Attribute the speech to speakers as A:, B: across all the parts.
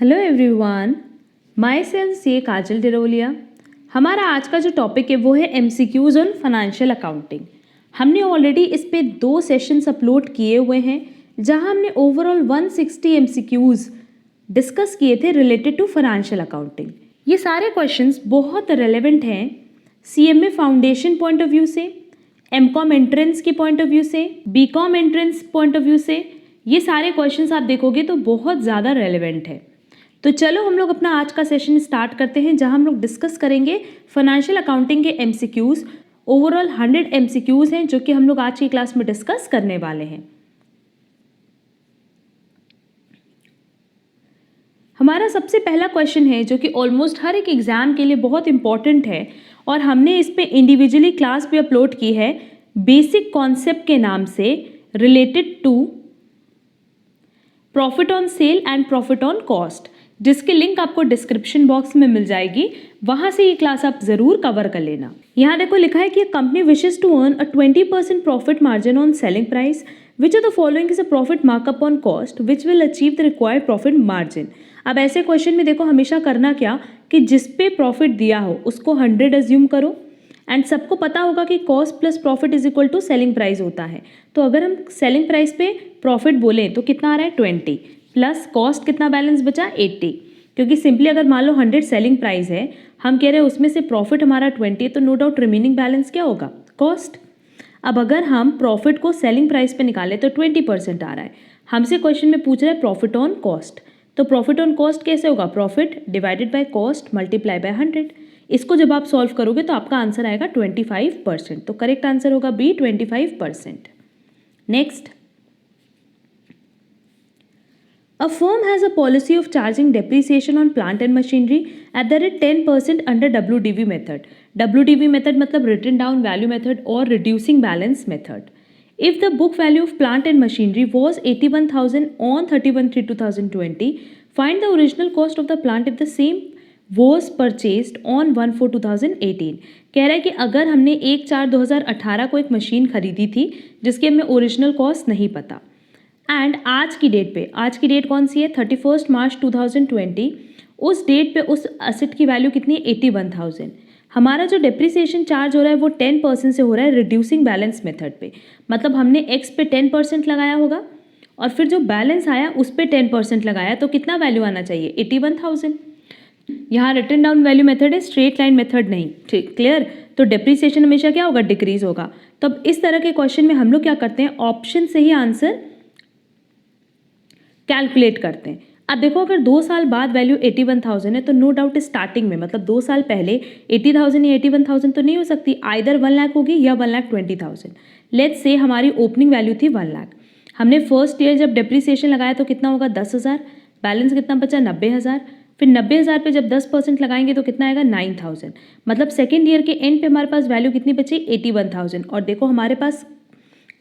A: Hello everyone, my self से काजल डिरोलिया। हमारा आज का जो टॉपिक है वो है एमसीक्यूज़ ऑन फाइनेंशियल अकाउंटिंग। हमने ऑलरेडी इस पे 2 सेशंस अपलोड किए हुए हैं जहां हमने ओवरऑल 160 एमसीक्यूज़ डिस्कस किए थे रिलेटेड टू फाइनेंशियल अकाउंटिंग। ये सारे क्वेश्चंस बहुत रेलेवेंट हैं CMA foundation point of view से, एमकॉम एंट्रेंस के पॉइंट ऑफ व्यू से, BCom entrance point of view से। ये सारे क्वेश्चंस आप देखोगे तो बहुत ज़्यादा रेलेवेंट है। तो चलो हम लोग अपना आज का सेशन स्टार्ट करते हैं जहां हम लोग डिस्कस करेंगे फाइनेंशियल अकाउंटिंग के एमसीक्यूज़। ओवरऑल 100 एमसीक्यूज़ हैं जो कि हम लोग आज की क्लास में डिस्कस करने वाले हैं। हमारा सबसे पहला क्वेश्चन है जो कि ऑलमोस्ट हर एक एग्जाम के लिए बहुत इंपॉर्टेंट है और हमने इस पे इंडिविजुअली क्लास भी अपलोड की है बेसिक कॉन्सेप्ट के नाम से, related to profit on sale and profit on cost, जिसकी लिंक आपको डिस्क्रिप्शन बॉक्स में मिल जाएगी। वहां से ये क्लास आप जरूर कवर कर लेना। यहाँ देखो लिखा है कि company wishes to earn a 20% profit margin on selling price, which of the following is a profit markup on cost which will achieve the required profit margin. अब ऐसे क्वेश्चन में देखो हमेशा करना क्या कि जिस पे प्रॉफिट दिया हो उसको 100 एज्यूम करो एंड सबको पता होगा कि cost plus profit is equal to selling price होता है। तो अगर हम सेलिंग प्राइस पे प्रॉफिट बोलें तो कितना आ रहा है 20 प्लस कॉस्ट कितना बैलेंस बचा 80, क्योंकि सिंपली अगर मान लो 100 सेलिंग प्राइस है, हम कह रहे हैं उसमें से प्रॉफिट हमारा 20, तो नो डाउट रिमेनिंग बैलेंस क्या होगा कॉस्ट। अब अगर हम प्रॉफिट को सेलिंग प्राइस पे निकालें तो 20% आ रहा है। हमसे क्वेश्चन में पूछ रहा है प्रॉफिट ऑन कॉस्ट, तो प्रॉफिट ऑन कॉस्ट कैसे होगा, profit divided by cost multiply by 100। इसको जब आप सॉल्व करोगे तो आपका आंसर आएगा 25%। तो करेक्ट आंसर होगा B 25%। Next, a firm has a policy of charging depreciation on plant and machinery at the rate 10% under WDV method. WDV method मतलब written down value method or reducing balance method. If the book value of plant and machinery was 81,000 on 31/3/2020, find the original cost of the plant if the same was purchased on 1/4/2018. कह रहा है कि अगर हमने 1/4/2018 को एक machine खरीदी थी जिसकी हमें ओरिजिनल कॉस्ट नहीं पता एंड आज की डेट कौन सी है 31 मार्च 2020, उस डेट पे उस असेट की वैल्यू कितनी है 81,000। हमारा जो डेप्रिसिएशन चार्ज हो रहा है वो 10% से हो रहा है रिड्यूसिंग बैलेंस मेथड पे, मतलब हमने एक्स पे 10% लगाया होगा और फिर जो बैलेंस आया उस पे 10% लगाया, तो कितना वैल्यू आना चाहिए 81,000। यहाँ रिटन डाउन वैल्यू मेथड है, स्ट्रेट लाइन मेथड नहीं, ठीक क्लियर। तो डेप्रिसिएशन हमेशा क्या होगा डिक्रीज होगा। तो अब इस तरह के क्वेश्चन में हम लोग क्या करते हैं, ऑप्शन से ही आंसर कैलकुलेट करते हैं। अब देखो अगर 2 साल बाद वैल्यू 81,000 है तो नो डाउट स्टार्टिंग में मतलब 2 साल पहले 80,000 या 81,000 तो नहीं हो सकती, आइदर 1 लाख होगी या 1,20,000। लेट्स से हमारी ओपनिंग वैल्यू थी 1 लाख, हमने फर्स्ट ईयर जब डेप्रिसिएशन लगाया तो कितना होगा 10,000, बैलेंस कितना बचा 90,000, फिर 90,000 पे जब 10% लगाएंगे तो कितना आएगा 9,000, मतलब सेकेंड ईयर के एंड पे हमारे पास वैल्यू कितनी बची 81,000। और देखो हमारे पास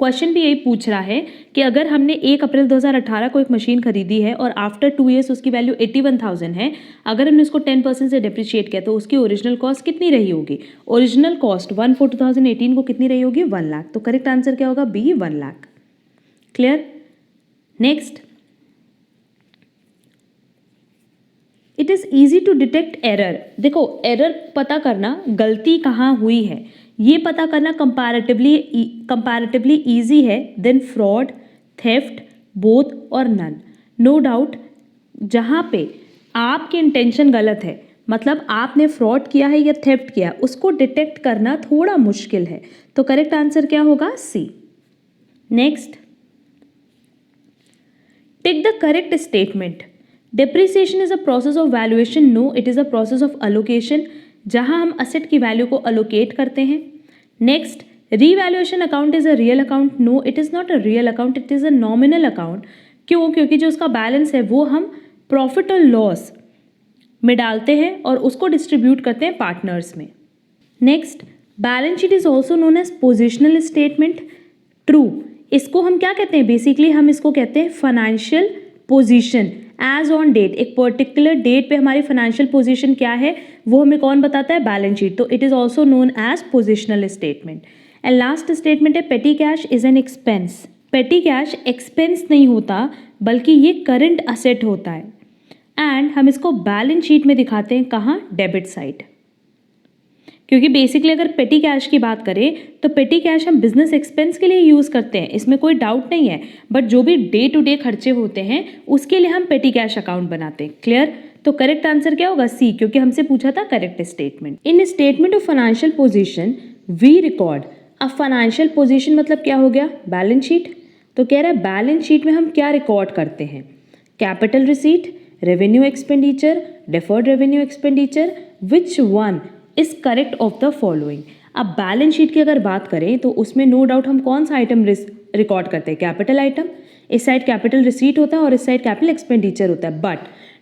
A: क्वेश्चन भी यही पूछ रहा है कि अगर हमने 1 अप्रैल 2018 को एक मशीन खरीदी है और आफ्टर 2 ईयर्स उसकी वैल्यू 81,000 है, अगर हमने उसको 10% से डेप्रिशिएट किया तो उसकी ओरिजिनल कॉस्ट कितनी रही होगी, ओरिजिनल कॉस्ट 1/4/2018 को कितनी रही होगी 1 लाख। तो करेक्ट आंसर क्या होगा B 1 lakh. Clear. Next, it is easy to detect error. देखो एरर पता करना, गलती कहाँ हुई है ये पता करना कंपैरेटिवली ईजी है देन फ्रॉड, थेफ्ट, बोथ और नन। नो डाउट जहाँ पे आपकी इंटेंशन गलत है, मतलब आपने फ्रॉड किया है या थेफ्ट किया, उसको डिटेक्ट करना थोड़ा मुश्किल है। तो करेक्ट आंसर क्या होगा C. Next, tick the correct statement. Depreciation is a process of valuation, no it is a process of allocation, जहां हम असेट की वैल्यू को अलोकेट करते हैं। Next, revaluation account is a real account, no it is not a real account, it is a nominal account. क्यों, क्योंकि जो उसका बैलेंस है वो हम प्रॉफिट और लॉस में डालते हैं और उसको डिस्ट्रीब्यूट करते हैं पार्टनर्स में। Next, balance sheet is also known as positional statement, true. इसको हम क्या कहते हैं, बेसिकली हम इसको कहते हैं financial position as on date. एक पर्टिकुलर डेट पे हमारी फाइनेंशियल पोजीशन क्या है वो हमें कौन बताता है, बैलेंस शीट। तो it is also known as positional statement. And last statement है petty cash is an expense. Petty cash expense नहीं होता बल्कि ये करंट असेट होता है। एंड हम इसको बैलेंस शीट में दिखाते हैं कहाँ, डेबिट साइड। क्योंकि बेसिकली अगर पेटी कैश की बात करें तो पेटी कैश हम बिजनेस एक्सपेंस के लिए यूज़ करते हैं, इसमें कोई डाउट नहीं है, बट जो भी डे टू डे खर्चे होते हैं उसके लिए हम पेटी कैश अकाउंट बनाते हैं। क्लियर? तो करेक्ट आंसर क्या होगा, सी, क्योंकि हमसे पूछा था correct statement. In statement of financial position we record. अब फाइनेंशियल पोजीशन मतलब क्या हो गया, बैलेंस शीट। तो कह रहा है बैलेंस शीट में हम क्या रिकॉर्ड करते हैं, capital receipt, revenue expenditure, deferred revenue expenditure, which one is correct of the following. अब बैलेंस शीट की अगर बात करें तो उसमें नो डाउट हम कौन सा आइटम रिकॉर्ड करते हैं, कैपिटल आइटम। इस साइड कैपिटल रिसीट होता है और इस साइड कैपिटल एक्सपेंडिचर होता है, बट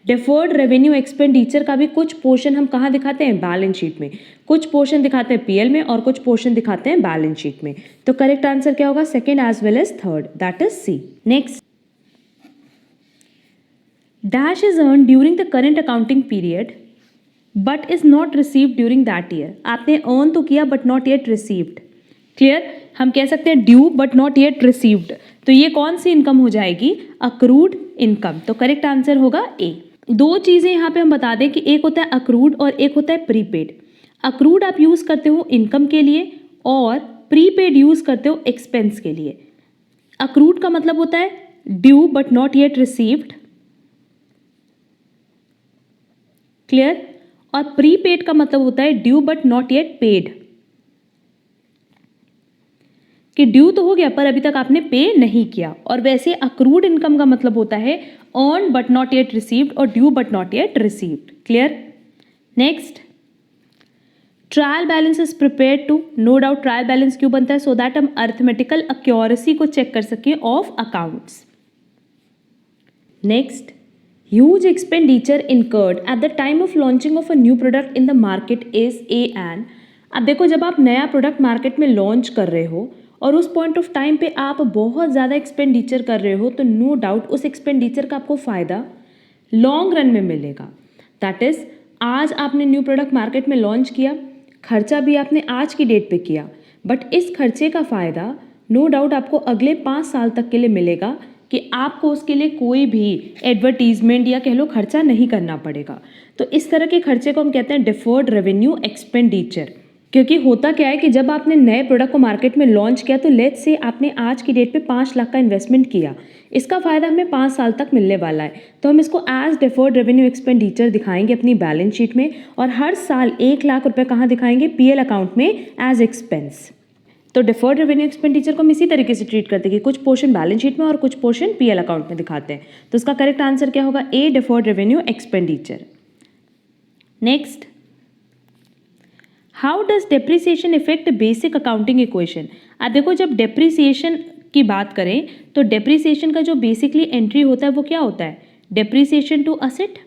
A: डेफर्ड रेवेन्यू एक्सपेंडिचर का भी कुछ पोर्शन हम कहाँ दिखाते हैं, बैलेंस शीट में। कुछ पोर्शन दिखाते हैं पीएल में और कुछ पोर्शन दिखाते हैं बैलेंस शीट में। तो करेक्ट आंसर क्या होगा, second as well as third, that is C. Next, dash is earn during the current accounting period but is not received during that year. आपने अर्न तो किया but not yet received. Clear? हम कह सकते हैं due but not yet received. तो ये कौन सी इनकम हो जाएगी, अक्रूड इनकम। तो करेक्ट आंसर होगा ए। दो चीज़ें यहाँ पे हम बता दें कि एक होता है अक्रूड और एक होता है प्रीपेड। अक्रूड आप यूज़ करते हो इनकम के लिए और प्रीपेड यूज़ करते हो एक्सपेंस के लिए। अक्रूड का मतलब होता है due but not yet received. Clear? और प्रीपेड का मतलब होता है due but not yet paid, कि ड्यू तो हो गया पर अभी तक आपने पे नहीं किया। और वैसे अक्रूड इनकम का मतलब होता है earn but not yet received और due but not yet received. Clear? Next, trial balance is prepared to. No doubt trial balance क्यों बनता है, सो दैट हम अर्थमेटिकल एक्यूरेसी को चेक कर सकें of accounts. Next, huge expenditure incurred at the time of launching of a new product in the market is a and। अब देखो जब आप नया प्रोडक्ट मार्केट में लॉन्च कर रहे हो और उस पॉइंट ऑफ टाइम पे आप बहुत ज़्यादा एक्सपेंडिचर कर रहे हो तो नो डाउट उस एक्सपेंडिचर का आपको फ़ायदा लॉन्ग रन में मिलेगा। दैट इज़ आज आपने न्यू प्रोडक्ट मार्केट में लॉन्च किया, खर्चा भी आपने आज की डेट पे किया, बट इस खर्चे का फ़ायदा नो डाउट आपको अगले 5 साल तक के लिए मिलेगा कि आपको उसके लिए कोई भी एडवर्टीजमेंट या कह लो खर्चा नहीं करना पड़ेगा। तो इस तरह के खर्चे को हम कहते हैं डिफर्ड रेवेन्यू एक्सपेंडिचर। क्योंकि होता क्या है कि जब आपने नए प्रोडक्ट को मार्केट में लॉन्च किया तो लेट्स से आपने आज की डेट पे 5 लाख का इन्वेस्टमेंट किया, इसका फ़ायदा हमें 5 साल तक मिलने वाला है। तो हम इसको एज डिफर्ड रेवेन्यू एक्सपेंडिचर दिखाएंगे अपनी बैलेंस शीट में और हर साल 1 लाख रुपये कहाँ दिखाएंगे, पीएल अकाउंट में एज एक्सपेंस। तो डिफर्ड रेवेन्यू एक्सपेंडिचर को हम इसी तरीके से ट्रीट करते हैं कि कुछ पोर्शन बैलेंस शीट में और कुछ पोर्शन पीएल अकाउंट में दिखाते हैं। तो इसका करेक्ट आंसर क्या होगा, A, deferred revenue expenditure. Next, how does depreciation effect basic accounting equation. अब देखो जब डेप्रिसिएशन की बात करें तो डेप्रिसिएशन का जो बेसिकली एंट्री होता है वो क्या होता है, डेप्रिसिएशन टू असेट,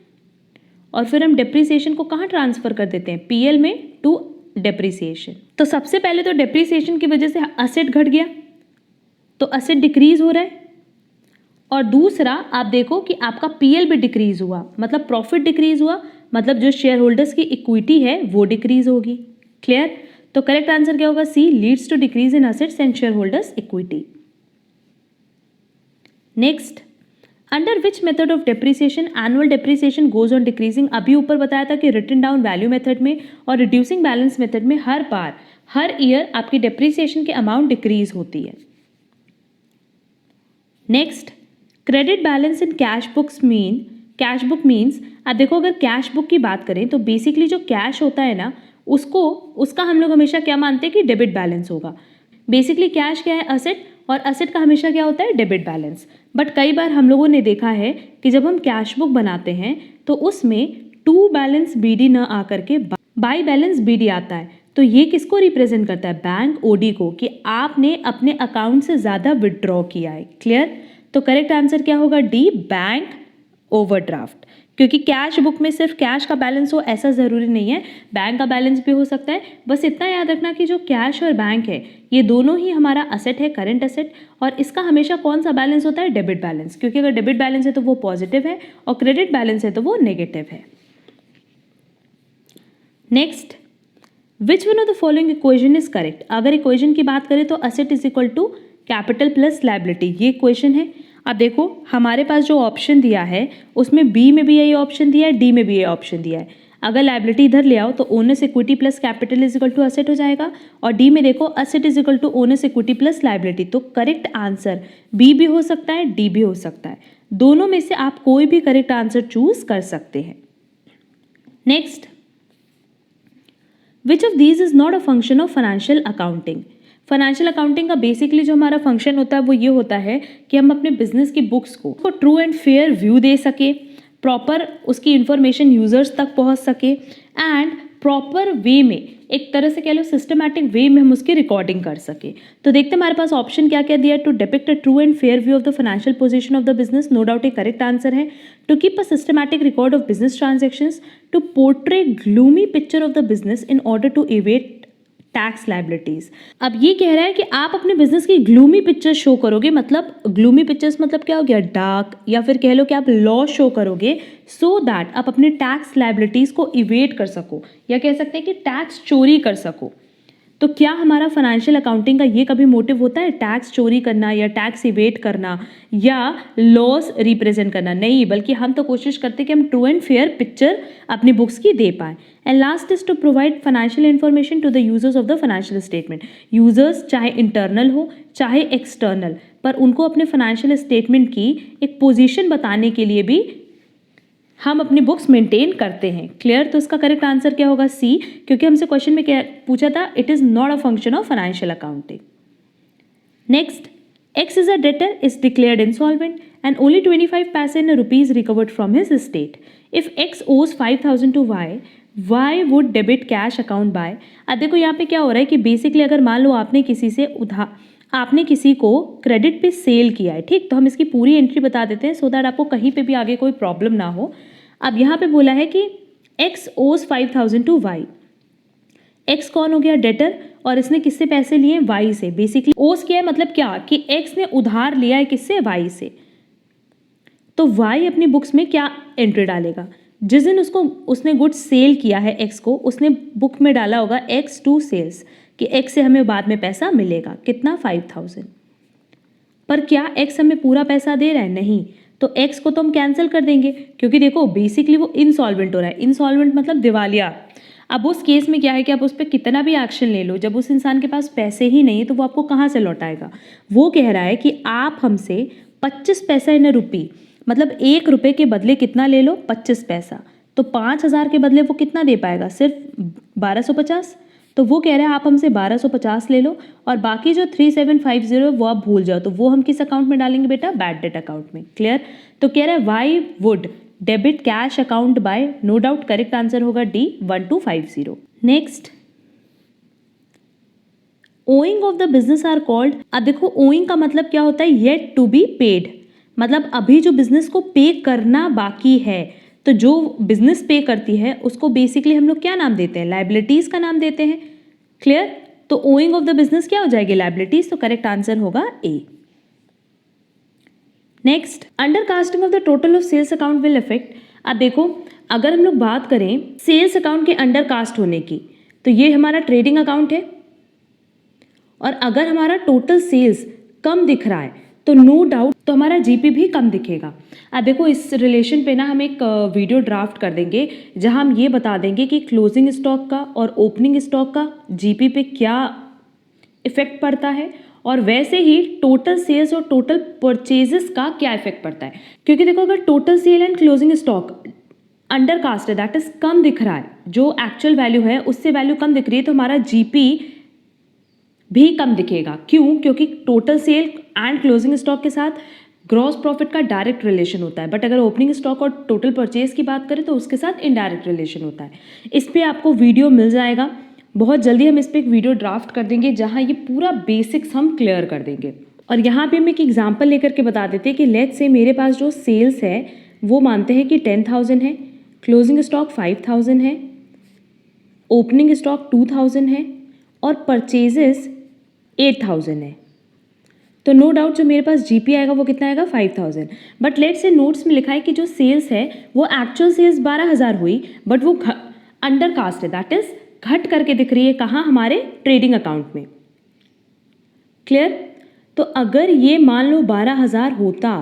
A: और फिर हम डेप्रिसिएशन को कहाँ ट्रांसफर कर देते हैं, पीएल में टू डेप्रिसिएशन। तो सबसे पहले तो डेप्रिसिएशन की वजह से असेट घट गया तो असेट डिक्रीज हो रहा है, और दूसरा आप देखो कि आपका पीएल भी डिक्रीज हुआ, मतलब प्रॉफिट डिक्रीज हुआ, मतलब जो शेयर होल्डर्स की इक्विटी है वो डिक्रीज होगी। क्लियर? तो करेक्ट आंसर क्या होगा, C, leads to decrease in assets and share holders equity. Next, under which method of depreciation annual depreciation goes on decreasing. अभी ऊपर बताया था कि रिटन डाउन वैल्यू मेथड में और रिड्यूसिंग बैलेंस मेथड में हर बार हर ईयर आपकी डेप्रिसिएशन की अमाउंट डिक्रीज होती है। Next, credit balance in cash books mean, cash book means, अब देखो अगर कैश बुक की बात करें तो बेसिकली जो कैश होता है ना उसका हम लोग हमेशा क्या मानते हैं कि डेबिट बैलेंस होगा। बेसिकली कैश क्या है, असेट, और असेट का हमेशा क्या होता है, डेबिट बैलेंस। बट कई बार हम लोगों ने देखा है कि जब हम कैश बुक बनाते हैं तो उसमें टू बैलेंस बीडी न आकर के बाई बैलेंस बीडी आता है। तो ये किसको रिप्रेजेंट करता है, बैंक ओडी को, कि आपने अपने अकाउंट से ज़्यादा विड्रॉ किया है। क्लियर? तो करेक्ट आंसर क्या होगा, डी, बैंक ओवरड्राफ्ट। क्योंकि कैश बुक में सिर्फ कैश का बैलेंस हो ऐसा ज़रूरी नहीं है, बैंक का बैलेंस भी हो सकता है। बस इतना याद रखना कि जो कैश और बैंक है ये दोनों ही हमारा असेट है, करंट असेट, और इसका हमेशा कौन सा बैलेंस होता है, डेबिट बैलेंस। क्योंकि अगर डेबिट बैलेंस है तो वो पॉजिटिव है और क्रेडिट बैलेंस है तो वो नेगेटिव है। Next, which one of the following equation is correct. अगर इक्वेशन की बात करें तो asset is equal to capital plus liability, ये इक्वेशन है। अब देखो हमारे पास जो ऑप्शन दिया है उसमें बी में भी यही ऑप्शन दिया है, डी में भी यही ऑप्शन दिया है। अगर लायबिलिटी इधर ले आओ तो owners equity plus capital is equal to asset हो जाएगा, और डी में देखो asset is equal to owners equity plus liability. तो करेक्ट आंसर बी भी हो सकता है, डी भी हो सकता है। दोनों में से आप कोई भी करेक्ट आंसर चूज कर सकते हैं। Next, which of these is not a function of financial accounting. Financial accounting का बेसिकली जो हमारा फंक्शन होता है वो ये होता है कि हम अपने बिजनेस की बुक्स को ट्रू एंड फेयर व्यू दे सके, प्रॉपर उसकी इंफॉर्मेशन यूजर्स तक पहुंच सके, एंड प्रॉपर वे में, एक तरह से कह लो सिस्टमैटिक वे में हम उसकी रिकॉर्डिंग कर सके। तो देखते हैं हमारे पास ऑप्शन क्या क्या दिया है। To depict a true and fair view of the financial position of the business, no doubt एक करेक्ट आंसर है। To keep a systematic record of business transactions, to portray gloomy picture of the business in order to evade tax liabilities. अब ये कह रहा है कि आप अपने बिजनेस की ग्लूमी पिक्चर शो करोगे, मतलब ग्लूमी पिक्चर्स मतलब क्या हो गया, डार्क, या फिर कह लो कि आप लॉस शो करोगे सो दैट आप अपने टैक्स लायबिलिटीज को इवेट कर सको, या कह सकते हैं कि टैक्स चोरी कर सको। तो क्या हमारा फाइनेंशियल अकाउंटिंग का ये कभी मोटिव होता है टैक्स चोरी करना या टैक्स इवेट करना या लॉस रिप्रेजेंट करना? नहीं, बल्कि हम तो कोशिश करते हैं कि हम ट्रू एंड फेयर पिक्चर अपनी बुक्स की दे पाएं। And last is to provide financial information to the users of the financial statement. Users चाहे इंटरनल हो चाहे एक्सटर्नल, पर उनको अपने फाइनेंशियल स्टेटमेंट की एक पोजीशन बताने के लिए भी हम अपनी बुक्स मेंटेन करते हैं। क्लियर? तो इसका करेक्ट आंसर क्या होगा? सी, क्योंकि हमसे क्वेश्चन में क्या पूछा था, it is not a function of financial accounting. Next, X is a debtor is declared insolvent and only 25 paise in rupees recovered from his estate. If X owes 5,000 to Y, Y would debit cash account by। अब देखो यहाँ पे क्या हो रहा है कि basically अगर मान लो आपने किसी को क्रेडिट पे सेल किया है, ठीक, तो हम इसकी पूरी एंट्री बता देते हैं सो दैट आपको कहीं पे भी आगे कोई प्रॉब्लम ना हो। अब यहाँ पे बोला है कि X owes 5,000 to Y। X कौन हो गया? डेटर, और इसने किससे पैसे लिए? Y से। बेसिकली ओस क्या है, मतलब क्या कि X ने उधार लिया है किससे? Y से। तो Y अपनी बुक्स में क्या एंट्री डालेगा? जिस दिन उसने गुड्स सेल किया है X को, उसने बुक में डाला होगा X टू सेल्स कि X से हमें बाद में पैसा मिलेगा। कितना? 5,000। पर क्या X हमें पूरा पैसा दे रहा है? नहीं। तो X को तो हम कैंसिल कर देंगे, क्योंकि देखो बेसिकली वो इंसॉल्वेंट हो रहा है। इंसॉल्वेंट मतलब दिवालिया। अब उस केस में क्या है कि आप उस पर कितना भी एक्शन ले लो, जब उस इंसान के पास पैसे ही नहीं है तो वो आपको कहाँ से लौटाएगा? वो कह रहा है कि आप हमसे 25 पैसा इन रुपी, मतलब 1 रुपये के बदले कितना ले लो? 25 पैसा। तो 5,000 के बदले वो कितना दे पाएगा? सिर्फ 1250। तो वो कह रहा है आप हमसे 1250 ले लो और बाकी जो 3750 वो आप भूल जाओ। तो वो हम किस अकाउंट में डालेंगे बेटा? बैड डेट अकाउंट में। क्लियर? तो कह रहा है Y would debit cash account by, no doubt correct answer होगा D, 1250। Next, owing of the business are called. अब देखो ओइंग का मतलब क्या होता है? येट टू बी पेड, मतलब अभी जो बिजनेस को पे करना बाकी है। तो जो बिजनेस पे करती है उसको बेसिकली हम लोग क्या नाम देते हैं? लायबिलिटीज का नाम देते हैं। क्लियर? तो ओइंग ऑफ द बिजनेस क्या हो जाएगी? लायबिलिटीज। तो करेक्ट आंसर होगा A. Next, under casting of the total of sales account will effect. अब देखो अगर हम लोग बात करें सेल्स अकाउंट के अंडर कास्ट होने की, तो ये हमारा ट्रेडिंग अकाउंट है, और अगर हमारा टोटल सेल्स कम दिख रहा है तो नो डाउट तो हमारा जीपी भी कम दिखेगा। अब देखो इस रिलेशन पे ना हम एक वीडियो ड्राफ्ट कर देंगे जहां हम ये बता देंगे कि क्लोजिंग स्टॉक का और ओपनिंग स्टॉक का जीपी पे क्या इफेक्ट पड़ता है, और वैसे ही टोटल सेल्स और टोटल परचेजेस का क्या इफेक्ट पड़ता है। क्योंकि देखो अगर total sale and closing stock under cost है, दैट इज कम दिख रहा है, जो एक्चुअल वैल्यू है उससे वैल्यू कम दिख रही है, तो हमारा जीपी भी कम दिखेगा। क्यों? क्योंकि total sale and closing stock के साथ ग्रॉस प्रॉफिट का डायरेक्ट रिलेशन होता है, बट अगर ओपनिंग स्टॉक और टोटल परचेज की बात करें तो उसके साथ इनडायरेक्ट रिलेशन होता है। इस पर आपको वीडियो मिल जाएगा, बहुत जल्दी हम इस पर एक वीडियो ड्राफ्ट कर देंगे जहां ये पूरा बेसिक्स हम क्लियर कर देंगे। और यहाँ पे हम एक एग्जांपल लेकर के बता देते हैं कि लेट्स से मेरे पास जो सेल्स है वो मानते हैं कि 10,000 है, क्लोजिंग स्टॉक 5,000 है, ओपनिंग स्टॉक 2,000 है और परचेजेस 8,000 है। तो नो डाउट जो मेरे पास जीपी आएगा वो कितना आएगा? 5,000। बट लेट्स से नोट्स में लिखा है कि जो सेल्स है वो एक्चुअल सेल्स 12,000 हुई, बट वो अंडर कास्ट है, दैट इज घट करके दिख रही है। कहाँ? हमारे ट्रेडिंग अकाउंट में। क्लियर? तो अगर ये मान लो 12,000 होता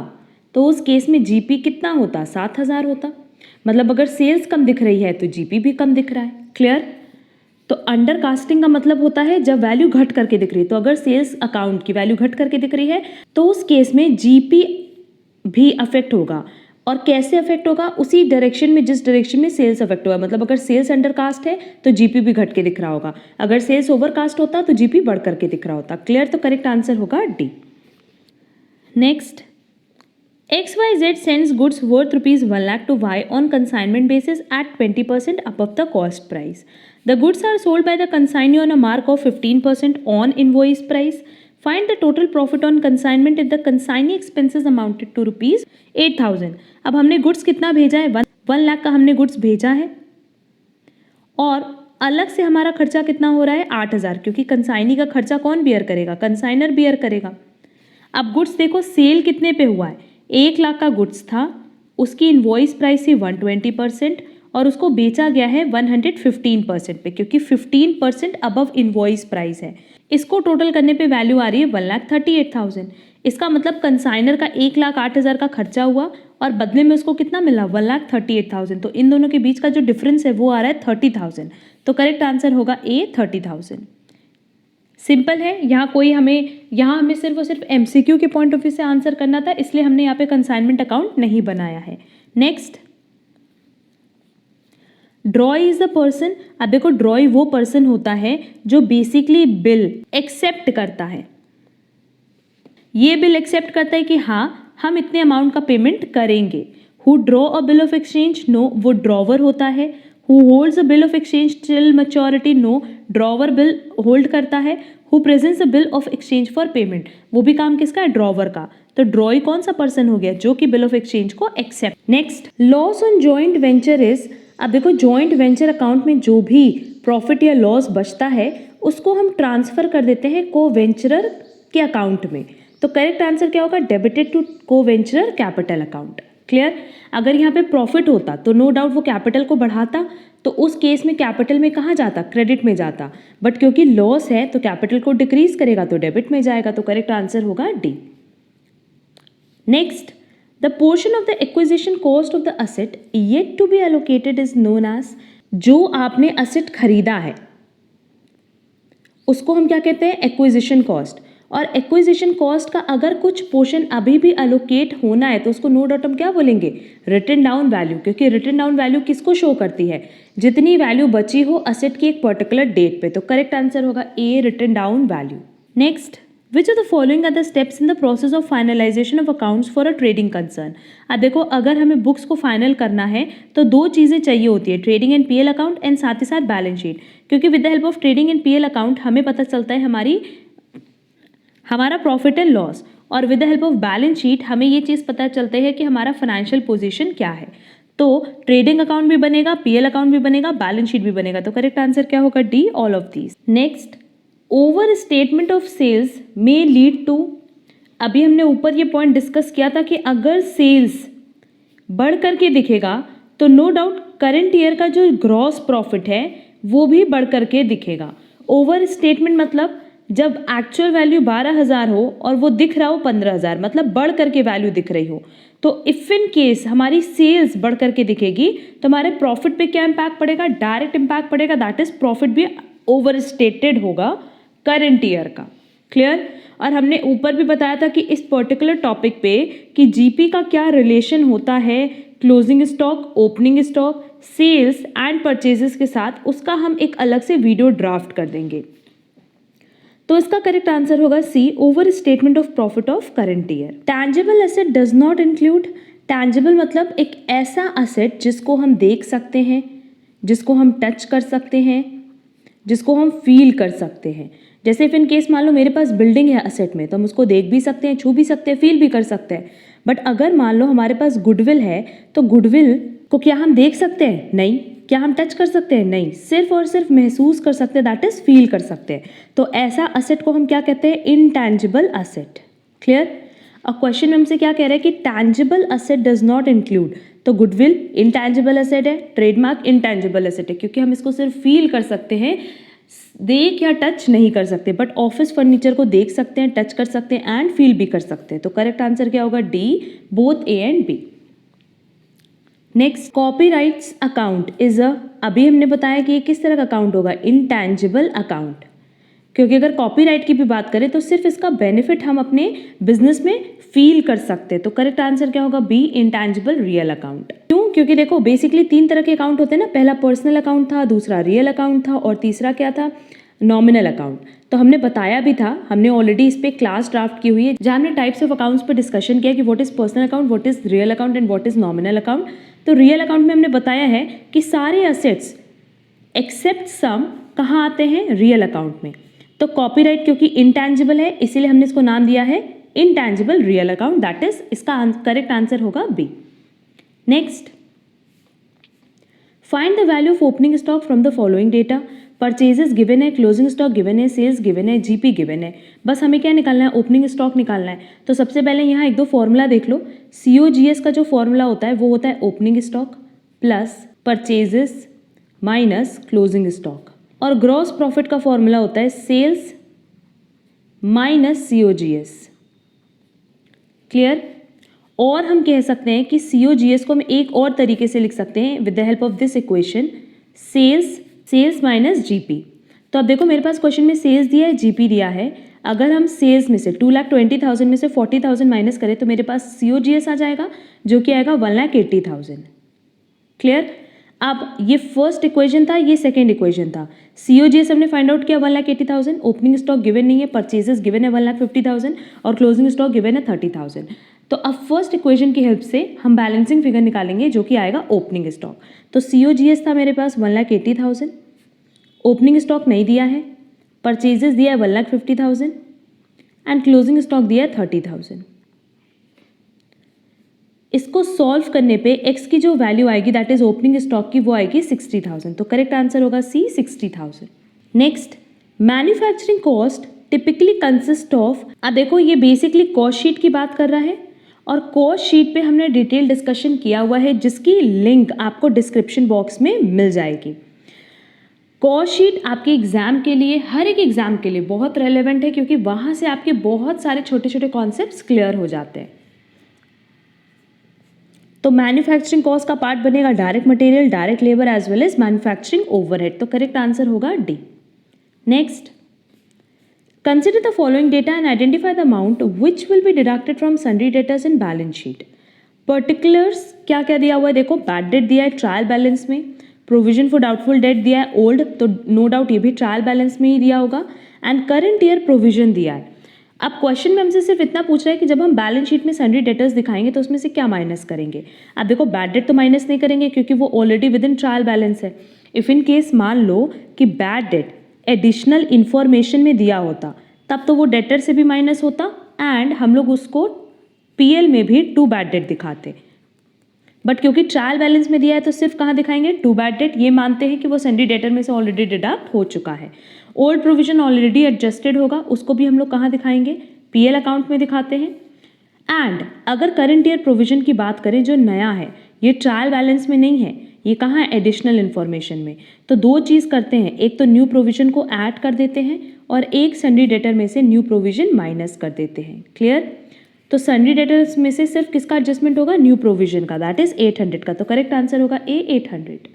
A: तो उस केस में जीपी कितना होता, 7,000 होता। मतलब अगर सेल्स कम दिख रही है तो जीपी भी कम दिख रहा है। क्लियर? तो अंडर कास्टिंग का मतलब होता है जब वैल्यू घट करके दिख रही है। तो अगर सेल्स अकाउंट की वैल्यू घट करके दिख रही है तो उस केस में जीपी भी अफेक्ट होगा। और कैसे अफेक्ट होगा? उसी डायरेक्शन में जिस डायरेक्शन में सेल्स अफेक्ट होगा। मतलब अगर सेल्स अंडर कास्ट है तो जीपी भी घट के दिख रहा होगा, अगर सेल्स ओवर कास्ट होता तो जीपी बढ़ करके दिख रहा होता। क्लियर? तो करेक्ट आंसर होगा D. Next, XYZ sends goods worth rupees 1 lakh to Y on consignment basis at 20% above the cost price. The goods are sold by the consignee on a mark of 15% on invoice price. Find the total profit on consignment if the consignee expenses amounted to rupees 8,000. अब हमने goods कितना भेजा है? 1 लाख का हमने goods भेजा है और अलग से हमारा खर्चा कितना हो रहा है? 8,000, क्योंकि कंसाइनी का खर्चा कौन बियर करेगा? कंसाइनर बियर करेगा। अब गुड्स देखो सेल कितने पे हुआ है? 1 लाख का गुड्स था, उसकी इनवॉइस प्राइस थी 120% और उसको बेचा गया है 115% पे, क्योंकि 15% अबव इनवॉइस प्राइस है। इसको टोटल करने पे वैल्यू आ रही है 1,38,000। इसका मतलब कंसाइनर का 1,08,000 का खर्चा हुआ और बदले में उसको कितना मिला? 1,38,000। तो इन दोनों के बीच का जो डिफरेंस है वो आ रहा है 30,000। तो करेक्ट आंसर होगा ए, 30,000। सिंपल है। यहाँ हमें सिर्फ और सिर्फ एमसीक्यू के पॉइंट ऑफ व्यू से आंसर करना था, इसलिए हमने यहाँ पे कंसाइनमेंट अकाउंट नहीं बनाया है। Next, ड्रॉई is the person. अब देखो ड्रॉई वो पर्सन होता है जो बेसिकली बिल एक्सेप्ट करता है। ये बिल एक्सेप्ट करता है कि हाँ हम इतने अमाउंट का पेमेंट करेंगे। Who draw a bill of exchange? No, वो ड्रॉवर होता है। Who holds a bill of exchange till maturity? No, drawer bill hold करता है। Who presents a bill of exchange for payment? वो भी काम किसका है? ड्रॉवर का। तो ड्रॉई कौन सा पर्सन हो गया? जो कि बिल ऑफ एक्सचेंज को accept. Next, loss on joint venture is. अब देखो जॉइंट वेंचर अकाउंट में जो भी प्रॉफिट या लॉस बचता है उसको हम ट्रांसफर कर देते हैं को वेंचरर के अकाउंट में। तो करेक्ट आंसर क्या होगा? डेबिटेड टू को वेंचरर कैपिटल अकाउंट। क्लियर? अगर यहाँ पे प्रॉफिट होता तो नो डाउट वो कैपिटल को बढ़ाता, तो उस केस में कैपिटल में कहाँ जाता? क्रेडिट में जाता। बट क्योंकि लॉस है तो कैपिटल को डिक्रीज करेगा तो डेबिट में जाएगा। तो करेक्ट आंसर होगा D. Next, the portion of the acquisition cost of the asset yet to be allocated is known as. जो आपने असेट खरीदा है उसको हम क्या कहते हैं? Acquisition cost. और एक्विजिशन कॉस्ट का अगर कुछ पोर्शन अभी भी अलोकेट होना है तो उसको नो डाउट हम क्या बोलेंगे? Written down value. क्योंकि रिटन डाउन वैल्यू किसको शो करती है? जितनी वैल्यू बची हो असेट की एक पर्टिकुलर डेट पे। तो करेक्ट आंसर होगा A, written down value. Next, which of the following are the steps in the process of finalization of accounts for a trading concern? अब देखो अगर हमें बुक्स को फाइनल करना है तो दो चीज़ें चाहिए होती है, trading and PL account and साथ ही साथ बैलेंस शीट। क्योंकि with the help of trading and PL account हमें पता चलता है हमारा प्रॉफिट एंड लॉस, और with the help of balance sheet हमें ये चीज़ पता चलता है कि हमारा फाइनेंशियल पोजीशन क्या है। तो ट्रेडिंग अकाउंट भी बनेगा, पीएल अकाउंट भी बनेगा, बैलेंस शीट भी बनेगा। तो करेक्ट आंसर क्या होगा? D, all of these. Next, over statement of sales may lead to. अभी हमने ऊपर ये पॉइंट डिस्कस किया था कि अगर सेल्स बढ़ करके दिखेगा तो नो डाउट करंट ईयर का जो ग्रॉस प्रॉफिट है वो भी बढ़ करके दिखेगा। ओवर स्टेटमेंट मतलब जब एक्चुअल वैल्यू 12,000 हो और वो दिख रहा हो 15,000, मतलब बढ़ करके वैल्यू दिख रही हो। तो इफ इन केस हमारी सेल्स बढ़ करके दिखेगी तो हमारे प्रॉफिट पे क्या इम्पैक्ट पड़ेगा? डायरेक्ट इम्पैक्ट पड़ेगा, दैट इज प्रॉफिट भी ओवर स्टेटेड होगा करंट ईयर का। क्लियर? और हमने ऊपर भी बताया था कि इस पर्टिकुलर टॉपिक पे कि जीपी का क्या रिलेशन होता है closing stock, opening stock, sales and purchases के साथ, उसका हम एक अलग से वीडियो ड्राफ्ट कर देंगे। तो इसका करेक्ट आंसर होगा C, over statement of profit of current year. Tangible asset does not include. Tangible मतलब एक ऐसा असेट जिसको हम देख सकते हैं, जिसको हम टच कर सकते हैं, जिसको हम फील कर सकते हैं। जैसे इफ इन केस मान लो मेरे पास बिल्डिंग है असेट में, तो हम उसको देख भी सकते हैं, छू भी सकते हैं, फील भी कर सकते हैं। बट अगर मान लो हमारे पास गुडविल है तो गुडविल को क्या हम देख सकते हैं? नहीं। क्या हम टच कर सकते हैं? नहीं। सिर्फ और सिर्फ महसूस कर सकते हैं, दैट इज फील कर सकते हैं। तो ऐसा असेट को हम क्या कहते हैं? Intangible asset. क्लियर? और क्वेश्चन में हमसे क्या कह रहा है कि tangible asset does not include. तो गुडविल इनटैंजिबल असेट है, ट्रेडमार्क इनटैंजिबल असेट है, क्योंकि हम इसको सिर्फ फील कर सकते हैं, देख या टच नहीं कर सकते, बट ऑफिस फर्नीचर को देख सकते हैं, टच कर सकते हैं एंड फील भी कर सकते हैं। तो करेक्ट आंसर क्या होगा? D, both A and B. Next, copyrights account is अभी हमने बताया कि ये किस तरह का अकाउंट होगा? इंटैंजिबल अकाउंट, क्योंकि अगर कॉपीराइट की भी बात करें तो सिर्फ इसका बेनिफिट हम अपने बिजनेस में फील कर सकते हैं। तो करेक्ट आंसर क्या होगा? B, intangible real account. क्यों? क्योंकि देखो बेसिकली 3 तरह के अकाउंट होते हैं ना, पहला पर्सनल अकाउंट था, दूसरा रियल अकाउंट था और तीसरा क्या था? Nominal account. तो हमने बताया भी था, हमने ऑलरेडी इस पे क्लास ड्राफ्ट की हुई है जहाँ हमने टाइप्स ऑफ अकाउंट्स पे डिस्कशन किया कि what is personal account, what is real account and what is nominal account. तो रियल अकाउंट में हमने बताया है कि सारे असेट्स एक्सेप्ट सम कहाँ आते हैं? रियल अकाउंट में। तो कॉपीराइट क्योंकि इंटैंजिबल है इसीलिए हमने इसको नाम दिया है intangible real account, that is इसका करेक्ट आंसर होगा B. Next, find the value of opening stock from the following data. Purchases given है, क्लोजिंग स्टॉक गिवन है, सेल्स गिवन है, जीपी गिवन है। बस हमें क्या निकालना है? ओपनिंग स्टॉक निकालना है। तो सबसे पहले यहाँ एक दो फॉर्मूला देख लो। सीओजीएस का जो फॉर्मूला होता है वो होता है opening stock plus purchases minus closing stock, और ग्रॉस प्रॉफिट का फॉर्मूला होता है सेल्स माइनस सीओजीएस। क्लियर? और हम कह सकते हैं कि सीओजीएस को हम एक और तरीके से लिख सकते हैं with the help of this equation, sales minus GP. तो अब देखो मेरे पास क्वेश्चन में सेल्स दिया है, जीपी दिया है। अगर हम सेल्स में से 2,20,000 में से 40,000 माइनस करें तो मेरे पास सीओजीएस आ जाएगा जो कि आएगा 1,80,000। क्लियर? अब ये फर्स्ट इक्वेशन था, ये सेकंड इक्वेशन था। सीओजीएस हमने फाइंड आउट किया 1,80,000, ओपनिंग स्टॉक गिवन नहीं है, परचेजेस गिवन है 1,50,000 और क्लोजिंग स्टॉक गिवन है 30,000। तो अब फर्स्ट इक्वेशन की हेल्प से हम बैलेंसिंग फिगर निकालेंगे जो कि आएगा ओपनिंग स्टॉक। तो सीओजीएस था मेरे पास 1,80,000, ओपनिंग स्टॉक नहीं दिया है, परचेजेस दिया है 1,50,000 एंड क्लोजिंग स्टॉक दिया है 30,000। इसको सॉल्व करने पे x की जो वैल्यू आएगी दैट इज ओपनिंग स्टॉक की, वो आएगी 60,000। तो करेक्ट आंसर होगा सी, 60,000। Next, manufacturing cost typically consist of. अब देखो ये बेसिकली कॉस्ट शीट की बात कर रहा है और कॉस्ट शीट पे हमने डिटेल डिस्कशन किया हुआ है जिसकी लिंक आपको डिस्क्रिप्शन बॉक्स में मिल जाएगी। कॉस्ट शीट आपके एग्जाम के लिए, हर एक एग्जाम के लिए बहुत रेलेवेंट है क्योंकि वहाँ से आपके बहुत सारे छोटे छोटे कॉन्सेप्ट्स क्लियर हो जाते हैं। तो मैन्युफैक्चरिंग कॉस्ट का पार्ट बनेगा direct material, direct labour as well as manufacturing overhead. तो करेक्ट आंसर होगा D. Next, consider the following data and identify the amount which will be deducted from sundry debtors in balance sheet. Particulars क्या क्या दिया हुआ है? देखो bad debt दिया है ट्रायल बैलेंस में, प्रोविजन फॉर डाउटफुल डेट दिया है ओल्ड, तो नो डाउट ये भी ट्रायल बैलेंस में ही दिया होगा, एंड करंट ईयर प्रोविजन दिया है। अब क्वेश्चन में हमसे सिर्फ इतना पूछ रहा है कि जब हम बैलेंस शीट में सन्ड्री डेटर्स दिखाएंगे तो उसमें से क्या माइनस करेंगे। अब देखो बैड डेट तो माइनस नहीं करेंगे क्योंकि वो already with in trial balance है। इफ़ इन केस मान लो कि बैड डेट एडिशनल इन्फॉर्मेशन में दिया होता तब तो वो डेटर से भी माइनस होता एंड हम लोग उसको पीएल में भी टू बैड डेट दिखाते, बट क्योंकि ट्रायल बैलेंस में दिया है तो सिर्फ कहाँ दिखाएंगे? To bad debt. ये मानते हैं कि वो सन्ड्री डेटर में से ऑलरेडी डिडक्ट हो चुका है। ओल्ड प्रोविजन ऑलरेडी एडजस्टेड होगा, उसको भी हम लोग कहाँ दिखाएंगे? पीएल अकाउंट में दिखाते हैं। एंड अगर करंट ईयर प्रोविजन की बात करें जो नया है, ये ट्रायल बैलेंस में नहीं है, ये कहाँ है? एडिशनल इन्फॉर्मेशन में। तो दो चीज़ करते हैं, एक तो न्यू प्रोविजन को ऐड कर देते हैं और एक सन्ड्री डेटर में से न्यू प्रोविजन माइनस कर देते हैं। क्लियर? तो सन्ड्री डेटर्स में से सिर्फ किसका एडजस्टमेंट होगा? न्यू प्रोविजन का, दैट इज 800 का। तो करेक्ट आंसर होगा A, 800।